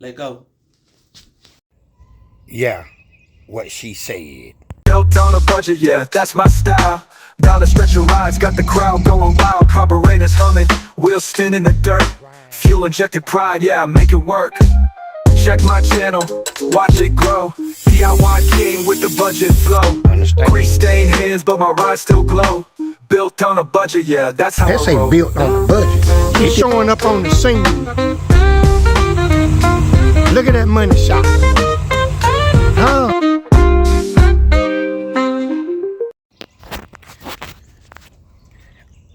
Let go. Yeah, what she said. Built on a budget, yeah, that's my style. Down the stretch of rides, got the crowd going wild. Carburetors humming, wheels spinning in the dirt. Fuel injected pride, yeah, make it work. Check my channel, watch it grow. DIY king with the budget flow. Grease stained hands, but my rides still glow. Built on a budget, yeah, that's how I That say roll. built on the budget. He's showing up on the scene. Look at that money shot. Huh?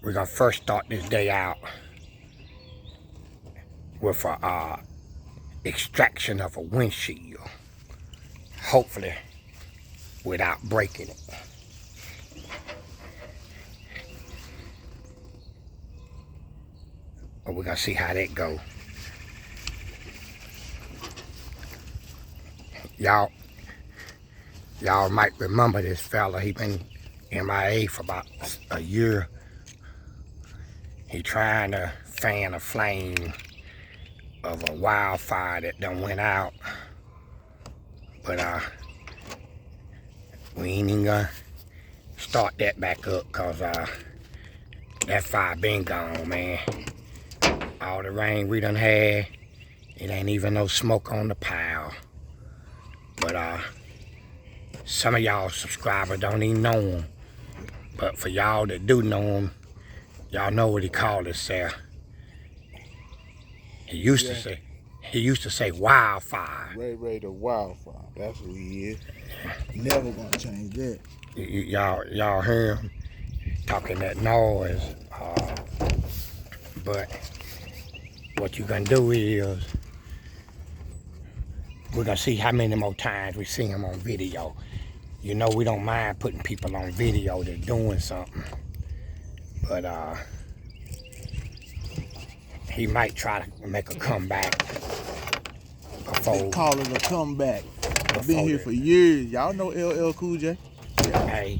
We're gonna first start this day out with a extraction of a windshield. Hopefully without breaking it. But we're gonna see how that goes. Y'all might remember this fella. He been MIA for about a year. He trying to fan a flame of a wildfire that done went out. But we ain't even gonna start that back up, cause that fire been gone, man. All the rain we done had, it ain't even no smoke on the pile. But some of y'all subscribers don't even know him. But for y'all that do know him, y'all know what he called himself. He used to say wildfire. Ray the wildfire. That's who he is. Never gonna change that. Y'all hear him talking that noise. But what you gonna do is we're gonna see how many more times we see him on video. You know, we don't mind putting people on video that's doing something. But he might try to make a comeback before. They call it a comeback. I've been here for years. Y'all know LL Cool J? Hey,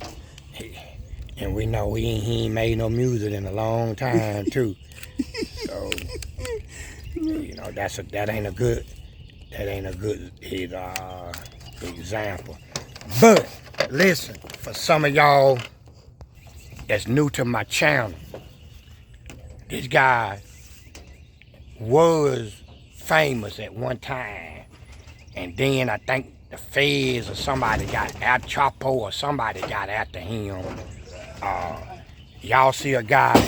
and we know he ain't made no music in a long time too. So you know that ain't a good example. But listen, for some of y'all that's new to my channel, this guy was famous at one time, and then I think the feds or somebody got at Chapo or somebody got after him. Y'all see a guy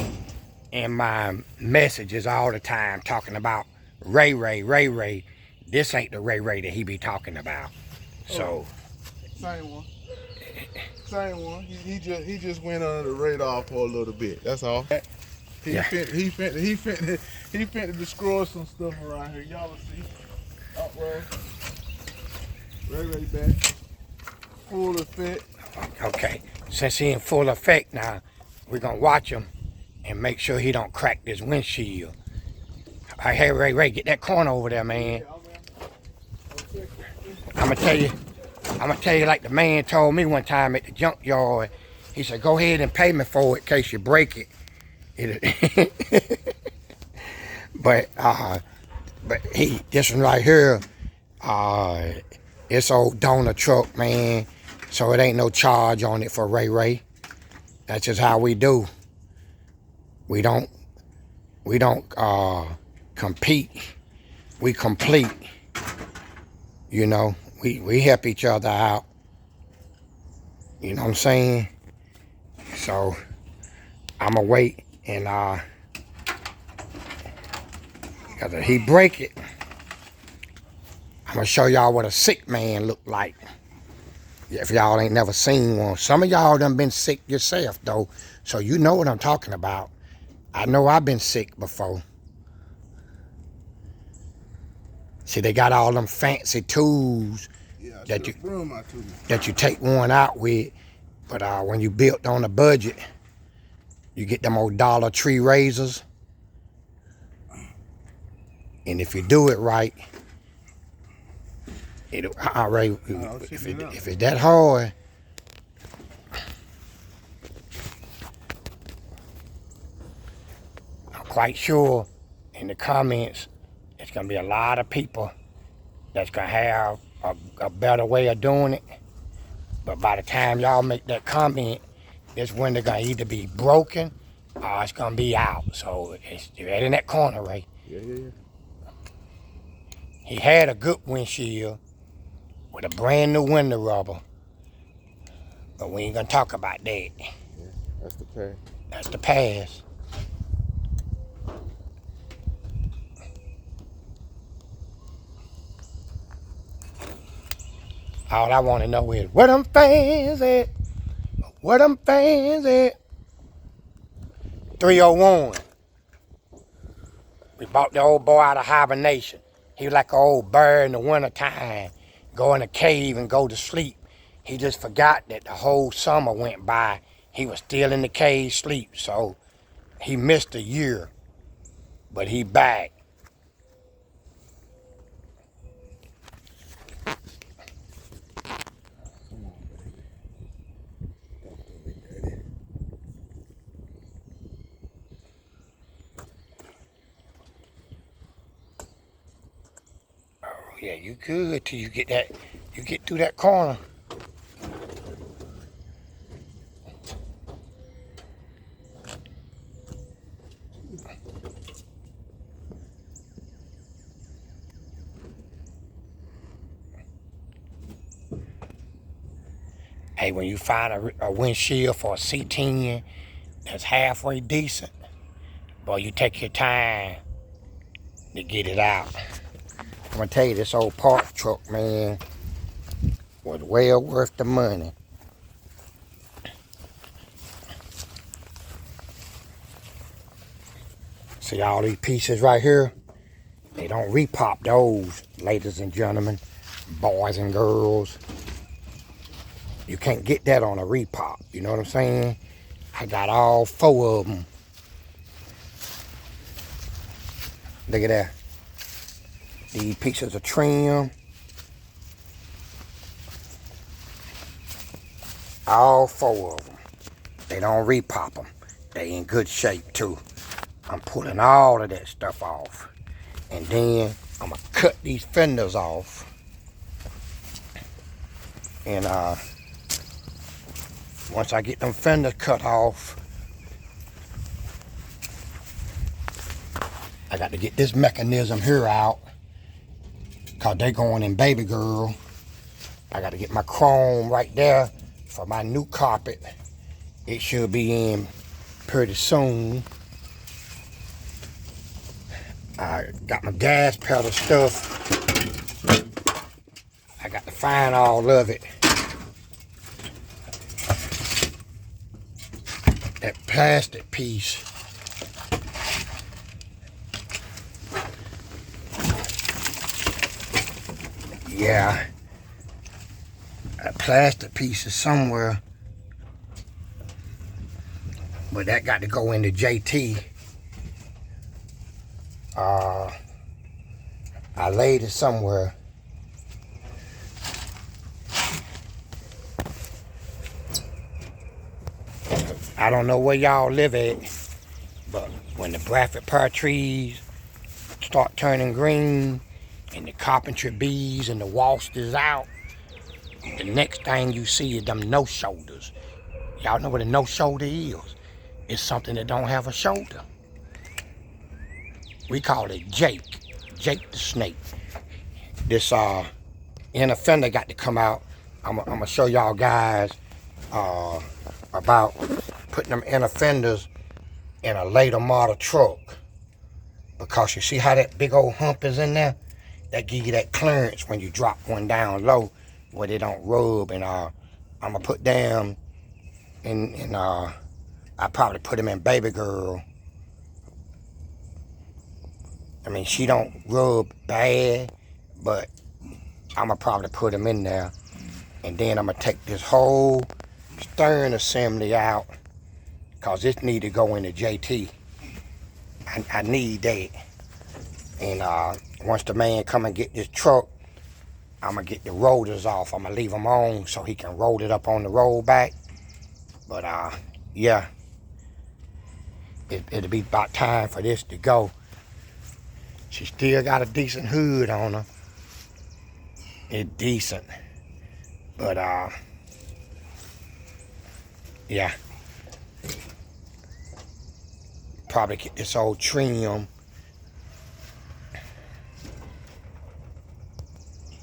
in my messages all the time talking about Ray. This ain't the Ray that he be talking about. So Same one. Same one. He just went under the radar for a little bit. That's all. He finna destroy some stuff around here. Y'all will see. Uproad. Ray back. Full effect. okay, since he in full effect now, we're gonna watch him and make sure he don't crack this windshield. Hey Ray, get that corner over there, man. I'ma tell you like the man told me one time at the junkyard. He said, go ahead and pay me for it in case you break it. But this one right here, it's old donor truck, man. So it ain't no charge on it for Ray. That's just how we do. We don't compete. We complete. You know, we help each other out. You know what I'm saying? So I'ma wait and cause if he break it, I'm gonna show y'all what a sick man look like. If y'all ain't never seen one. Some of y'all done been sick yourself though, so you know what I'm talking about. I know I've been sick before. See, they got all them fancy tools that you take one out with, but when you built on a budget, you get them old Dollar Tree razors, and if you do it right, it'll if it's that hard. I'm quite sure in the comments it's gonna be a lot of people that's gonna have a better way of doing it. But by the time y'all make that comment, this window gonna either be broken or it's gonna be out. So it's right in that corner, Ray. Yeah. He had a good windshield with a brand new window rubber. But we ain't gonna talk about that. Yeah, that's the past. That's the past. All I want to know is where them fans at? Where them fans at? 301. We bought the old boy out of hibernation. He was like an old bird in the wintertime. Go in a cave and go to sleep. He just forgot that the whole summer went by. He was still in the cave sleep. So he missed a year. But he back. Come on, baby. Don't do me dirty. Oh yeah, you good till you get that. You get through that corner. Hey, when you find a windshield for a c10 that's halfway decent, boy, you take your time to get it out. I'm gonna tell you, this old parts truck, man, was well worth the money. See all these pieces right here? They don't repop those, ladies and gentlemen, boys and girls. You can't get that on a repop, you know what I'm saying? I got all 4 of them. Look at that. These pieces of trim. All 4 of them. They don't repop them. They in good shape too. I'm pulling all of that stuff off. And then I'm gonna cut these fenders off. And once I get them fenders cut off, I got to get this mechanism here out, cause they going in baby girl. I got to get my chrome right there for my new carpet. It should be in pretty soon. I got my gas pedal stuff. I got to find all of it. That plastic piece. Yeah. That plastic piece is somewhere. But that got to go into JT. I laid it somewhere. I don't know where y'all live at, but when the Bradford pear trees start turning green and the carpentry bees and the wasp is out, the next thing you see is them no shoulders. Y'all know what a no shoulder is? It's something that don't have a shoulder. We call it Jake the snake. This inner fender got to come out. I'm gonna show y'all guys about putting them inner fenders in a later model truck, because you see how that big old hump is in there? That give you that clearance when you drop one down low where they don't rub. And I'm gonna put them in I probably put them in baby girl. I mean, she don't rub bad, but I'm gonna probably put them in there. And then I'm gonna take this whole stern assembly out, cause this need to go into JT. I need that. And once the man come and get this truck, I'm gonna get the rotors off. I'm gonna leave them on so he can roll it up on the rollback. But yeah, it'll be about time for this to go. She still got a decent hood on her. It's decent. But yeah. Probably get this old trim.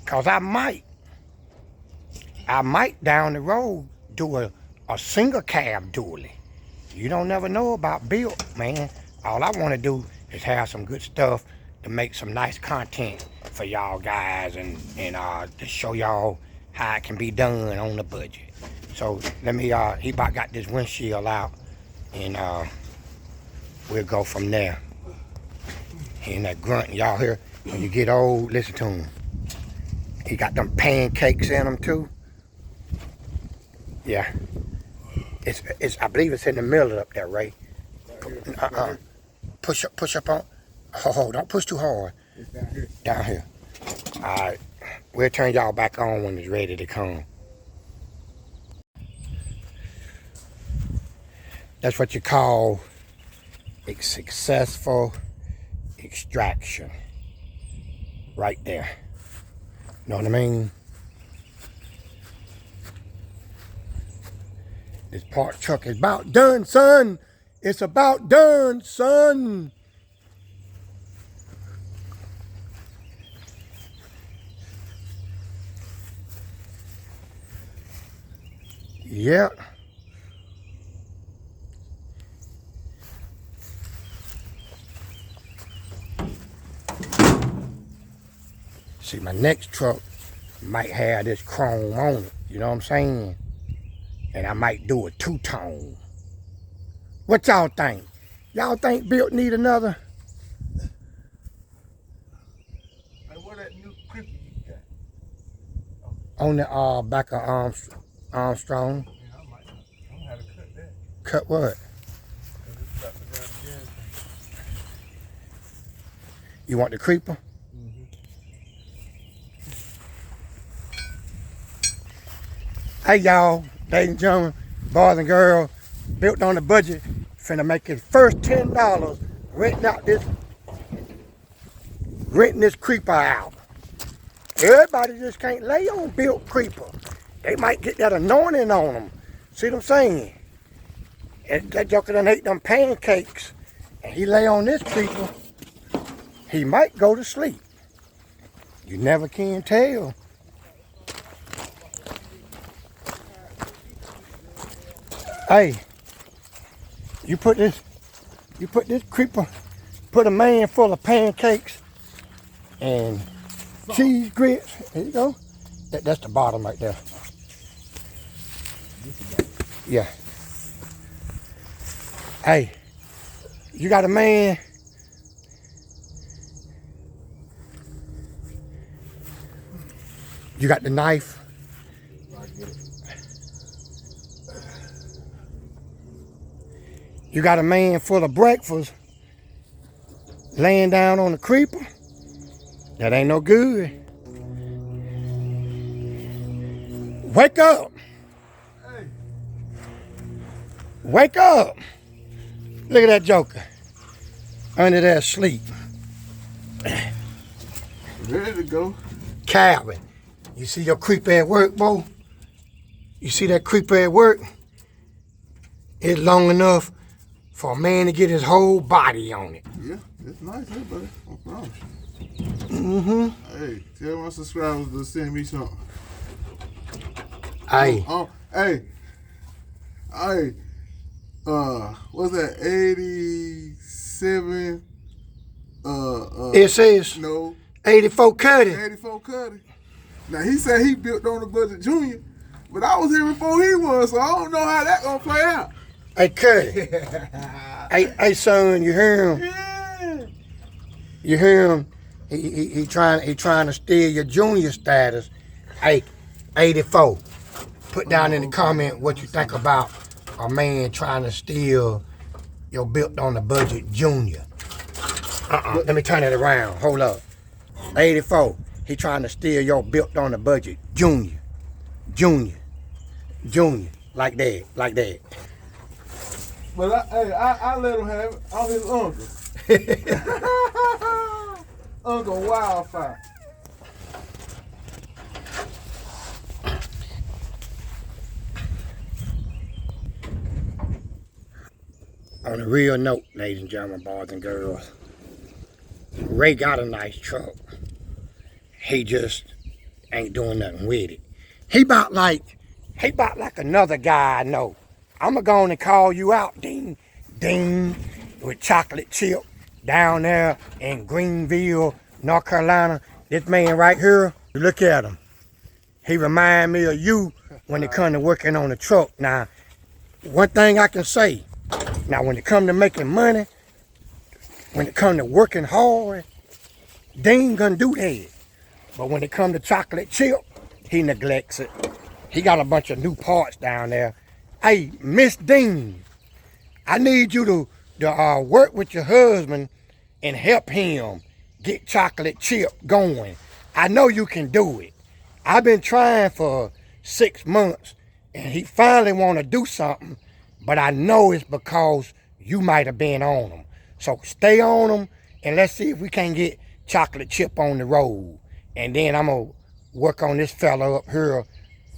Cause I might down the road do a single cab dually. You don't never know about built, man. All I want to do is have some good stuff to make some nice content for y'all guys and to show y'all how it can be done on the budget. So let me he about got this windshield out, and we'll go from there. And that grunt, y'all hear, when you get old, listen to him. He got them pancakes in them too. Yeah. It's I believe it's in the middle up there, Ray. Push up on. Oh, don't push too hard. It's down here. Down here. Alright. We'll turn y'all back on when it's ready to come. That's what you call a successful extraction. Right there. Know what I mean? This part truck is about done, son. It's about done, son. Yeah. See, my next truck might have this chrome on it. You know what I'm saying? And I might do a two-tone. What y'all think? Y'all think Built need another? Hey, what that new creeper you got? On the back of Armstrong. Yeah, I don't know how to cut that. Cut what? Cause it's got the gas tank. You want the creeper? Hey y'all, ladies and gentlemen, boys and girls, Built on the budget, finna make his first $10 renting this creeper out. Everybody just can't lay on Built creeper. They might get that anointing on them. See what I'm saying? And that joker done ate them pancakes, and he lay on this creeper, he might go to sleep. You never can tell. Hey, you put this creeper, put a man full of pancakes and cheese grits. There you go. That's the bottom right there. Yeah. Hey, you got a man. You got the knife. You got a man full of breakfast laying down on the creeper. That ain't no good. Wake up. Hey. Wake up. Look at that joker. Under there asleep. Ready to go. Calvin, you see your creeper at work, boy? You see that creeper at work? It's long enough for a man to get his whole body on it. Yeah, it's nice, hey, buddy. I promise you. Mm-hmm. Hey, tell my subscribers to send me something. Hey. Hey, what's that, 87, It says no, 84 Cuddy. 84 Cuddy. Now, he said he built on the budget junior, but I was here before he was, so I don't know how that gonna play out. Hey, Cuddy. hey, son, you hear him? Yeah. You hear him? He trying to steal your junior status. Hey, 84. Put down in the comment what you think about a man trying to steal your Built on the budget junior. Let me turn it around. Hold up. 84. He trying to steal your Built on the budget junior. Junior. Like that. But I let him have it. I'm his uncle. Uncle Wildfire. On a real note, ladies and gentlemen, boys and girls, Ray got a nice truck. He just ain't doing nothing with it. He about like another guy I know. I'ma go on and call you out, ding, ding, with chocolate chip down there in Greenville, North Carolina. This man right here, look at him. He remind me of you when it come to working on the truck. Now, one thing I can say, now when it come to making money, when it come to working hard, they ain't gonna do that. But when it come to chocolate chip, he neglects it. He got a bunch of new parts down there. Hey, Miss Dean, I need you to work with your husband and help him get chocolate chip going. I know you can do it. I've been trying for 6 months, and he finally want to do something, but I know it's because you might have been on him. So stay on him, and let's see if we can get chocolate chip on the road. And then I'm going to work on this fella up here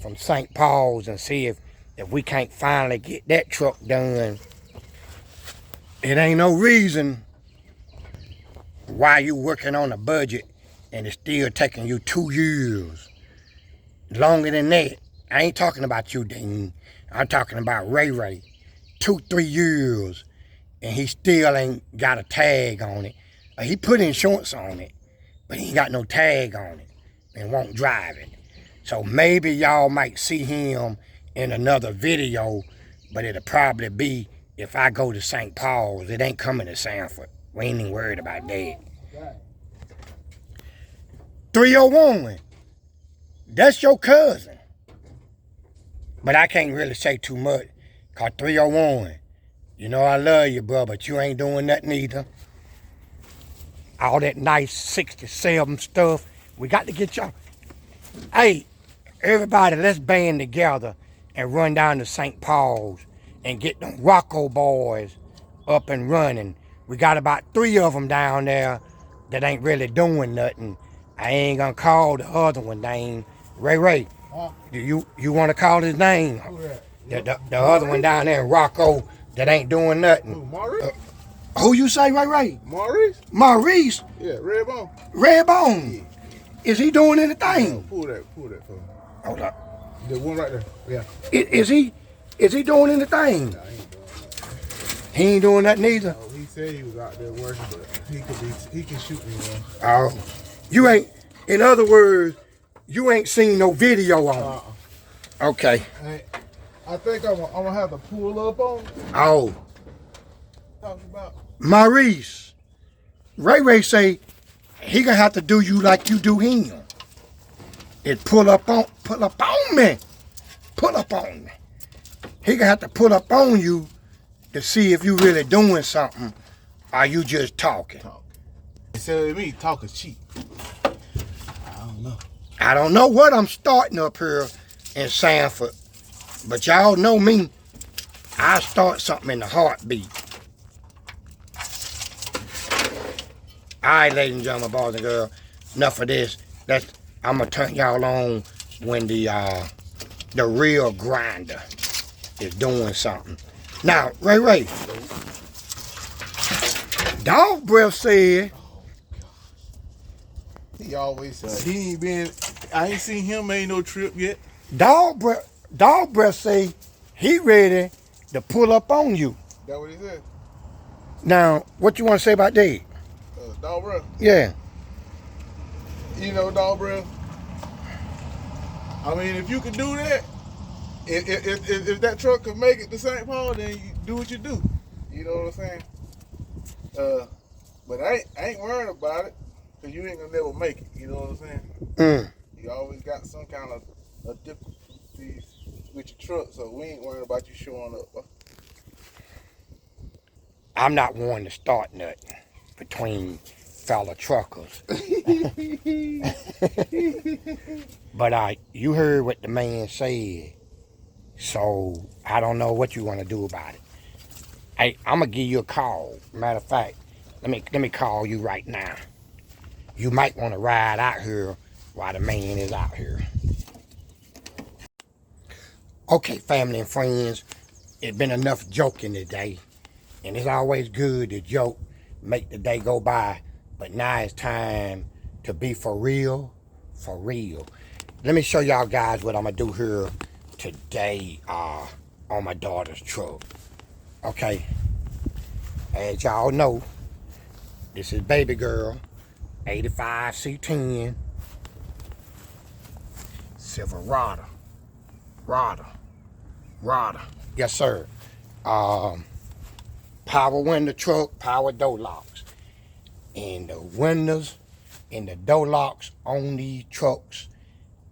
from St. Paul's and see if we can't finally get that truck done. It ain't no reason why you working on a budget and it's still taking you 2 years. Longer than that. I ain't talking about you, Dean. I'm talking about Ray Ray. 2-3 years, and he still ain't got a tag on it. He put insurance on it, but he ain't got no tag on it and won't drive it. So maybe y'all might see him in another video, but it'll probably be if I go to St. Paul's. It ain't coming to Sanford. We ain't even worried about that. 301. That's your cousin. But I can't really say too much. Cause 301, you know I love you, bro, but you ain't doing nothing either. All that nice 67 stuff. We got to get y'all. Hey, everybody, let's band together and run down to St. Paul's and get them Rocco boys up and running. We got about 3 of them down there that ain't really doing nothing. I ain't gonna call the other one name. Ray, do you want to call his name? The other one down there in Rocco that ain't doing nothing. Who, Maurice? Who you say, Ray? Maurice? Maurice? Yeah, Redbone. Redbone? Yeah. Is he doing anything? Pull that for me. Hold up. The one right there. Yeah. Is he doing anything? Nah, he ain't doing nothing. He ain't doing nothing either. No, he said he was out there working, but he can shoot me, man. Oh, you ain't. In other words, you ain't seen no video on it. Okay. I think I'm gonna have to pull up on him. Oh. Talking about Maurice. Ray say he gonna have to do you like you do him. And pull up on me. Pull up on me. He gonna have to pull up on you to see if you really doing something or you just talking. Instead of me talking cheap. I don't know what I'm starting up here in Sanford, but y'all know me. I start something in a heartbeat. All right, ladies and gentlemen, boys and girls, enough of this. I'm gonna turn y'all on when the real grinder is doing something. Now, Ray, Dog Breath said. He always said he ain't been. I ain't seen him make no trip yet. Dog Breath say he ready to pull up on you. That what he said? Now, what you want to say about that? Dog Breath. Yeah. You know, Dog Breath. I mean, if you could do that, if that truck could make it to St. Paul, then you do what you do. You know what I'm saying? But I ain't worried about it. Cause you ain't gonna never make it, you know what I'm saying? You always got some kind of difficulties with your truck, so we ain't worried about you showing up. I'm not wanting to start nothing between fellow truckers. But you heard what the man said, so I don't know what you want to do about it. Hey, I'm gonna give you a call. Matter of fact, let me call you right now. You might want to ride out here while the man is out here. Okay, family and friends, it's been enough joking today. And it's always good to joke, make the day go by. But now it's time to be for real, for real. Let me show y'all guys what I'm gonna do here today on my daughter's truck. Okay, as y'all know, this is baby girl, 85 C10, Silverado, Rada. Yes, sir. Power window truck, power door locks. And the windows and the door locks on these trucks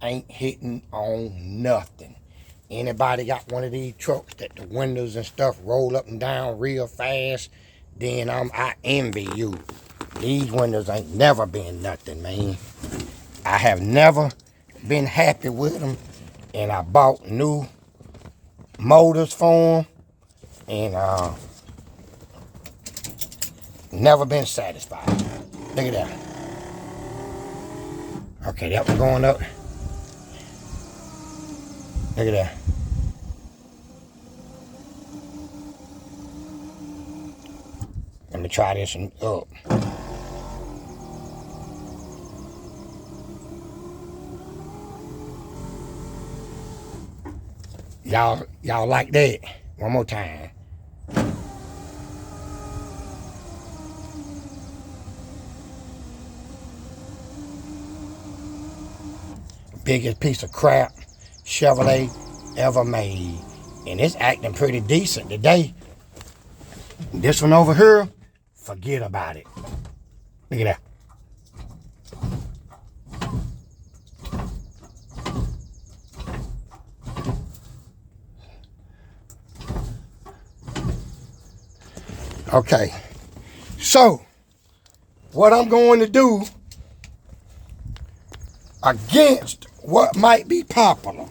ain't hitting on nothing. Anybody got one of these trucks that the windows and stuff roll up and down real fast, then I envy you. These windows ain't never been nothing, man. I have never been happy with them, and I bought new motors for them, and never been satisfied. Look at that. Okay, that was going up. Look at that. Let me try this one up. Y'all like that? One more time. Biggest piece of crap Chevrolet ever made. And it's acting pretty decent today. This one over here, forget about it. Look at that. Okay, so what I'm going to do against what might be popular,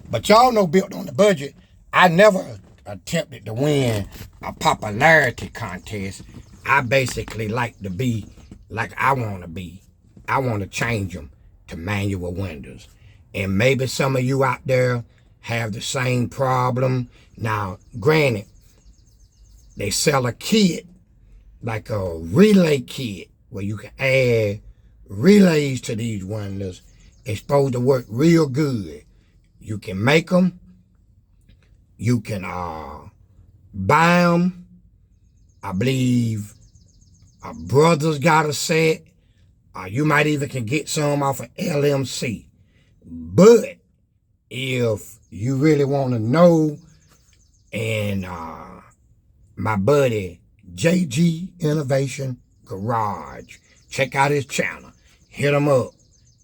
but y'all know Built on the Budget, I never attempted to win a popularity contest. I basically like to be like I want to be. I want to change them to manual windows. And maybe some of you out there have the same problem. Now, granted, they sell a kit, like a relay kit, where you can add relays to these windows. It's supposed to work real good. You can make them. You can buy them. I believe Brothers got a set. You might even can get some off of LMC. But if you really want to know, and my buddy JG Innovation Garage, check out his channel. Hit him up.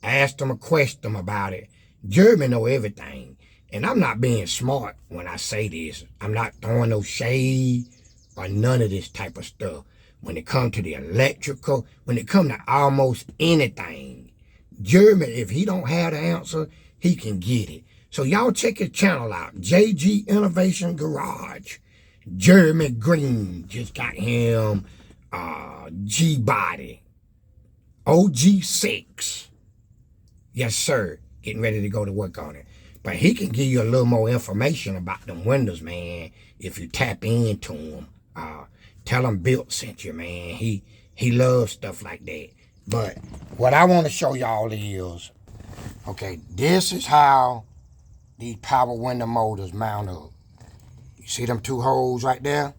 Ask him a question about it. Jeremy know everything. And I'm not being smart when I say this. I'm not throwing no shade or none of this type of stuff. When it comes to the electrical, when it comes to almost anything, Jeremy, if he don't have the answer, he can get it. So y'all check his channel out. JG Innovation Garage. Jeremy Green just got him G-Body. OG6. Yes, sir. Getting ready to go to work on it. But he can give you a little more information about them windows, man, if you tap into them. Tell him Built sent you, man. He loves stuff like that. But what I want to show y'all is, okay, this is how these power window motors mount up. You see them two holes right there?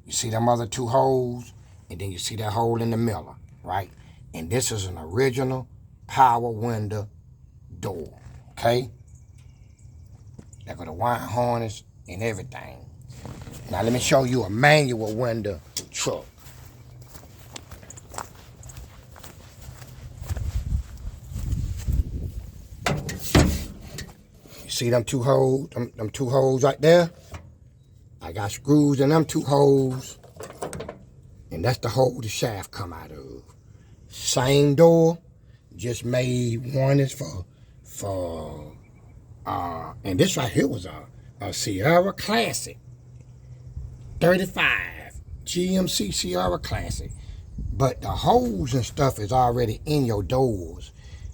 You see them other two holes? And then you see that hole in the middle, right? And this is an original power window door, okay? They got a wire harness and everything. Now let me show you a manual window truck. You see them two holes, them two holes right there? I got screws in them two holes, and that's the hole the shaft come out of. Same door, just made one is for and this right here was a Sierra Classic 35 GMC Sierra Classic, but the holes and stuff is already in your doors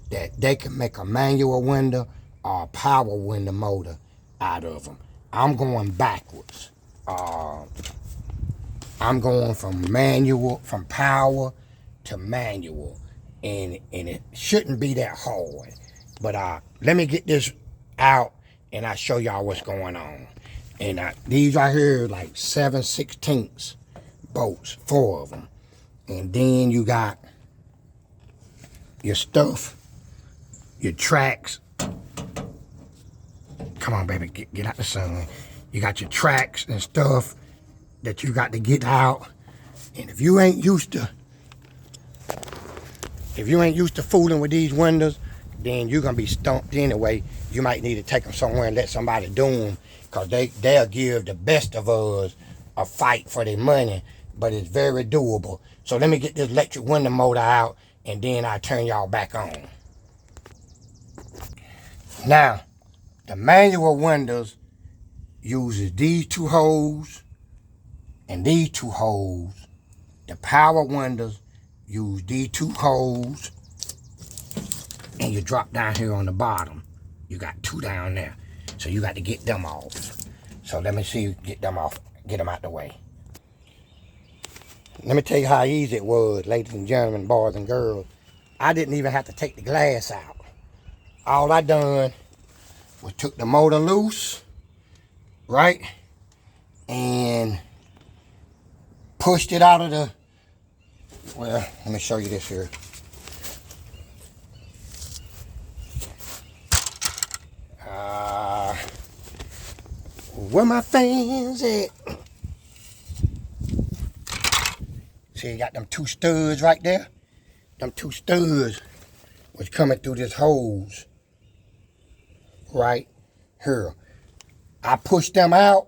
that they can make a manual window or a power window motor out of them. I'm going backwards. I'm going from power to manual, and it shouldn't be that hard. But let me get this out, and I'll show y'all what's going on. And these right here are like 7/16 bolts, 4 of them. And then you got your stuff, your tracks. Come on, baby, get out the sun. You got your tracks and stuff that you got to get out. And if you ain't used to fooling with these windows, then you're gonna be stumped anyway. You might need to take them somewhere and let somebody do them, because they'll give the best of us a fight for their money, but it's very doable. So let me get this electric window motor out, and then I'll turn y'all back on. Now, the manual windows uses these 2 holes and these 2 holes. The power windows use these 2 holes, and you drop down here on the bottom. You got 2 down there, so you got to get them off. So let me see you get them off, get them out the way. Let me tell you how easy it was, ladies and gentlemen, boys and girls. I didn't even have to take the glass out. All I done was took the motor loose, right, and pushed it out of the, well, let me show you this here. Where my fans at? See, you got them 2 studs right there? Them 2 studs was coming through this hose right here. I pushed them out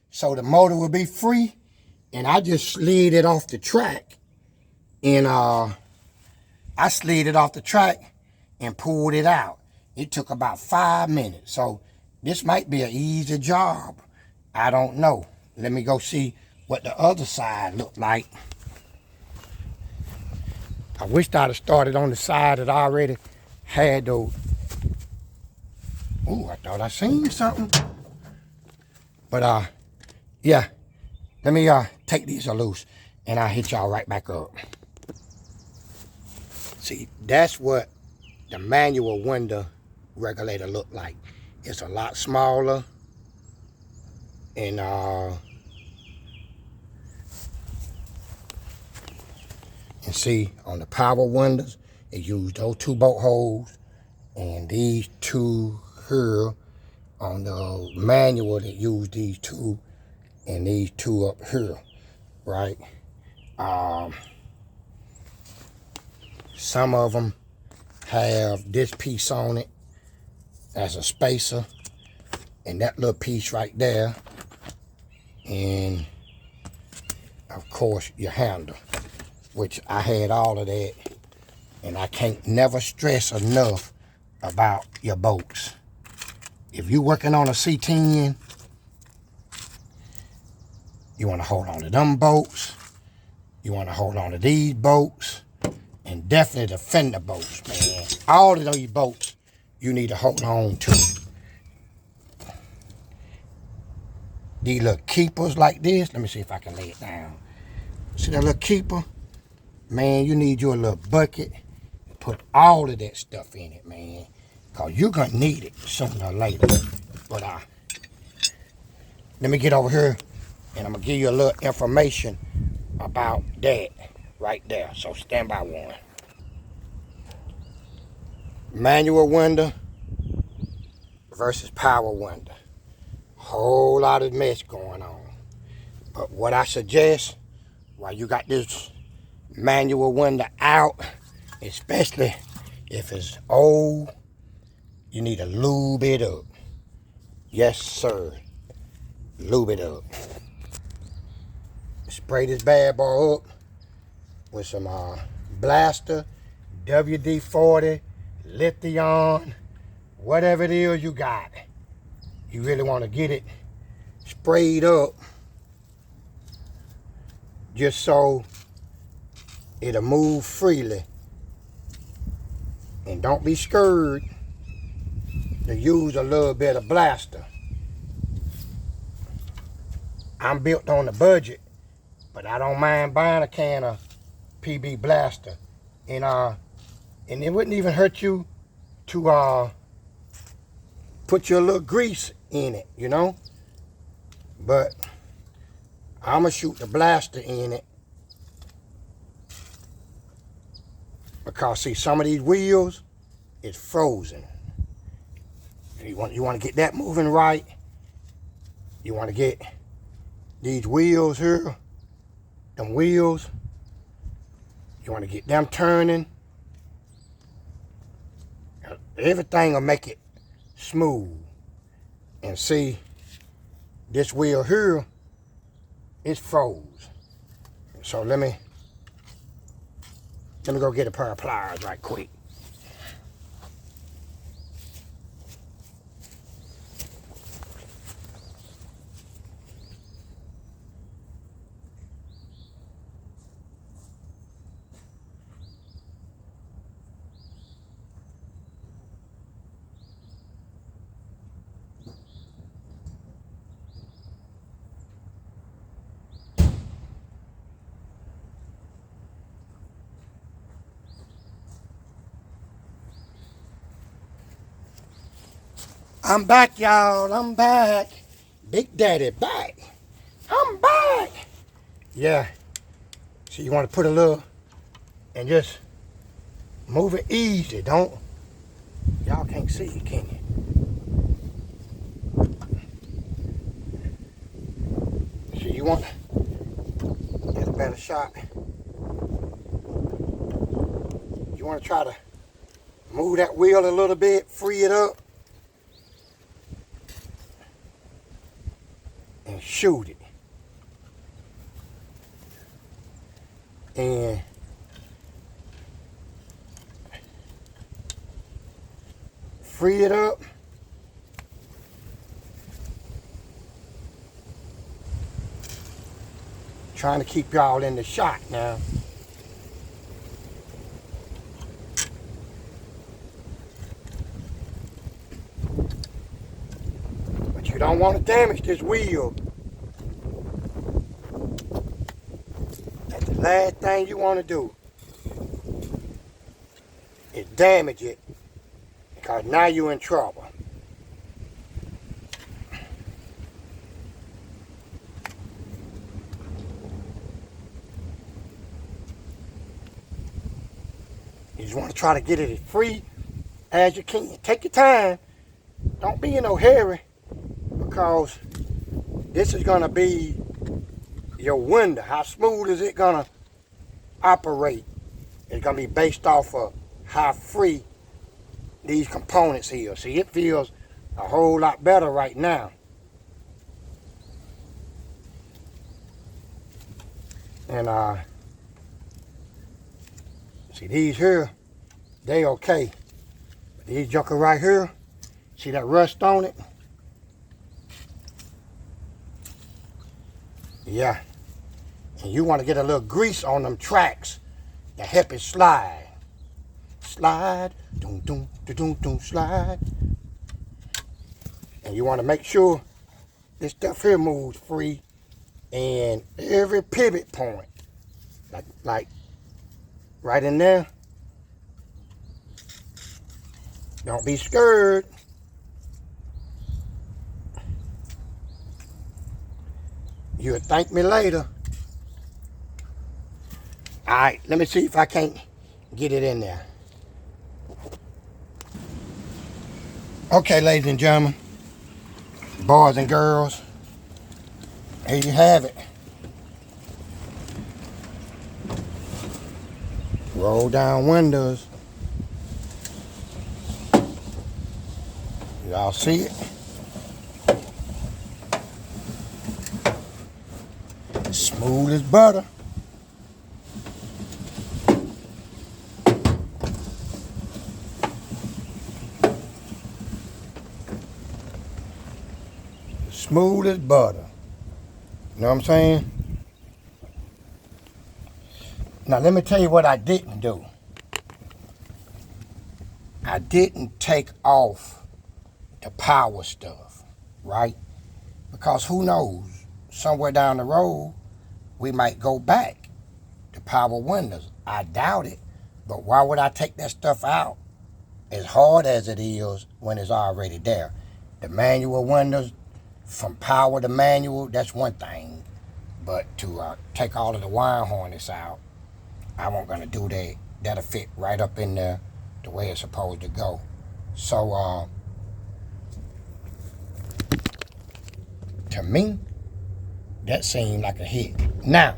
so the motor would be free, and I just slid it off the track. And I slid it off the track and pulled it out. It took about 5 minutes. So this might be an easy job. I don't know. Let me go see what the other side looked like. I wished I'd have started on the side that I already had those. Ooh, I thought I seen something. But yeah, let me take these loose, and I'll hit y'all right back up. See, that's what the manual window regulator look like. It's a lot smaller, and see, on the power windows, it used those 2 bolt holes, and these 2 here. On the manual, it used these 2 and these 2 up here, right? Some of them have this piece on it as a spacer, and that little piece right there, and of course your handle, which I had all of that. And I can't never stress enough about your bolts. If you're working on a C10, you want to hold on to them bolts, you want to hold on to these bolts, and definitely the fender bolts, man. All of these bolts you need to hold on to. These little keepers like this, let me see if I can lay it down. See that little keeper? Man, you need your little bucket. Put all of that stuff in it, man, because you're going to need it sooner or later. But let me get over here, and I'm going to give you a little information about that right there. So stand by one. Manual window versus power window. Whole lot of mess going on. But what I suggest, while you got this manual window out, especially if it's old, you need to lube it up. Yes, sir. Lube it up. Spray this bad boy up with some blaster, WD-40, lithium, whatever it is you got. You really want to get it sprayed up just so it'll move freely. And don't be scared to use a little bit of blaster. I'm built on a budget, But I don't mind buying a can of PB Blaster. And it wouldn't even hurt you to put your little grease in it, you know? But I'ma shoot the blaster in it. Because see, some of these wheels is frozen. You want to get that moving right. You want to get these wheels here, them wheels. You want to get them turning. Everything will make it smooth. And see, this wheel here is froze. So let me go get a pair of pliers right quick. I'm back, y'all. I'm back. Big Daddy back. I'm back. Yeah. So you want to put a little and just move it easy. Don't. Y'all can't see it, can you? So you want to get a better shot. You want to try to move that wheel a little bit, free it up. And shoot it. And free it up. Trying to keep y'all in the shot now. But you don't want to damage this wheel. That's the last thing you want to do. Is damage it. Because now you're in trouble. You just want to try to get it as free as you can. Take your time. Don't be in no hurry. Because this is going to be your window. How smooth is it going to operate? It's going to be based off of how free these components here. See, it feels a whole lot better right now. And see, these here, they okay. But these joker right here, see that rust on it? Yeah. And you want to get a little grease on them tracks to help it slide. Slide, doom, doom, doom, doom, slide. And you want to make sure this stuff here moves free. And every pivot point, like right in there. Don't be scared. You'll thank me later. All right, let me see if I can't get it in there. Okay, ladies and gentlemen, boys and girls, here you have it. Roll down windows. Y'all see it? Smooth as butter. Smooth as butter. You know what I'm saying? Now let me tell you what I didn't do. I didn't take off the power stuff, right? Because who knows, somewhere down the road, we might go back to power windows. I doubt it, but why would I take that stuff out as hard as it is when it's already there? The manual windows, from power to manual, that's one thing. But to take all of the wire harness out, I wasn't gonna do that. That'll fit right up in there the way it's supposed to go. So to me, that seemed like a hit. Now,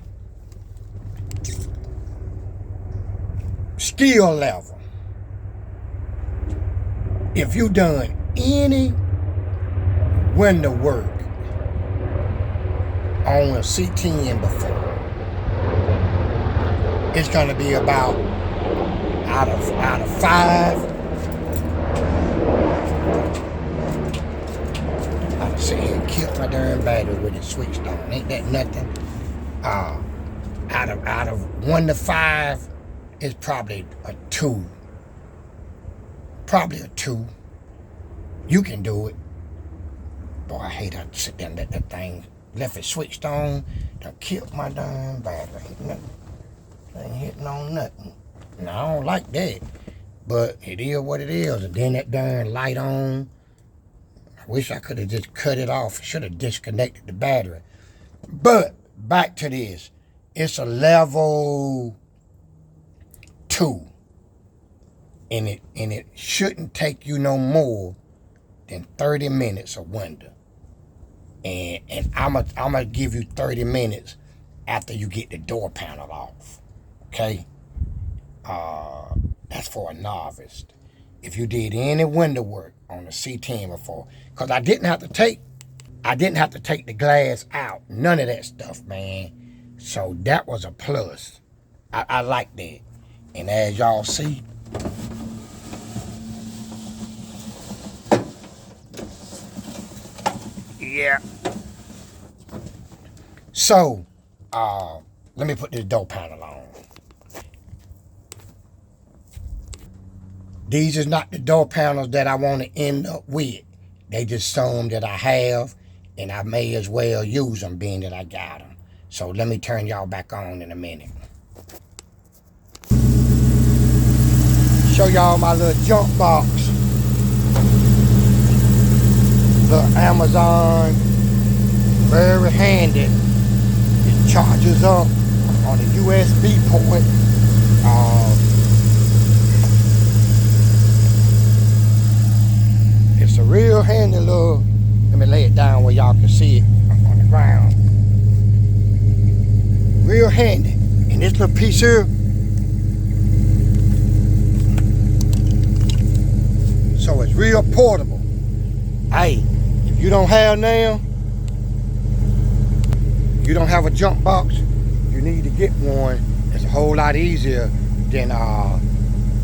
skill level. If you done any window work on a C10 before, it's gonna be about out of 5. I'd sit here and kill my darn battery with it switched on. Ain't that nothing? Out of 1 to 5, it's probably a 2. Probably a 2. You can do it. Boy, I hate how to sit there and let that thing left it switched on. Done killed my darn battery. Ain't hitting on nothing. Now, I don't like that, but it is what it is. And then that darn light on. I wish I could have just cut it off. Should have disconnected the battery. But back to this. It's a level 2. And it shouldn't take you no more than 30 minutes of window. And I'm gonna give you 30 minutes after you get the door panel off. Okay? That's for a novice. If you did any window work on the C10 before, because I didn't have to take the glass out. None of that stuff, man. So that was a plus. I like that. And as y'all see, yeah. So, let me put this door panel on. These is not the door panels that I want to end up with. They just some that I have, and I may as well use them being that I got them. So let me turn y'all back on in a minute. Show y'all my little junk box. Little Amazon, very handy. It charges up on a USB port. It's a real handy little, let me lay it down where y'all can see it on the ground. Real handy. And this little piece here, so it's real portable. Hey, if you don't have now, you don't have a jump box, you need to get one. It's a whole lot easier than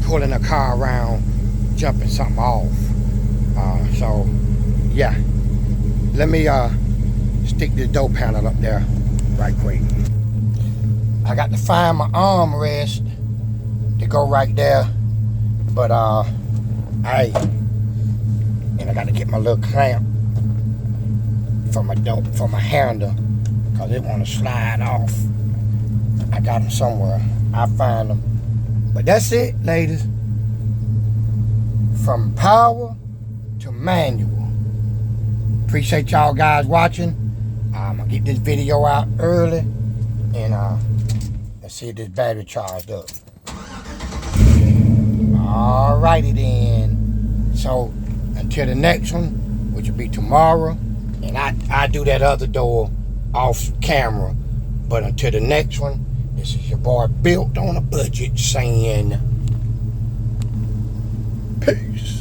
pulling a car around, jumping something off. So, yeah. Let me stick this door panel up there right quick. I got to find my armrest to go right there, but hey, and I got to get my little clamp for my handle, cause it want to slide off. I got them somewhere. I'll find them. But that's it, ladies. From power to manual. Appreciate y'all guys watching. I'm gonna get this video out early, and let's see if this battery charged up. Alrighty then. So until the next one, which will be tomorrow, and I do that other door off camera. But until the next one, this is your boy Built on a Budget saying peace.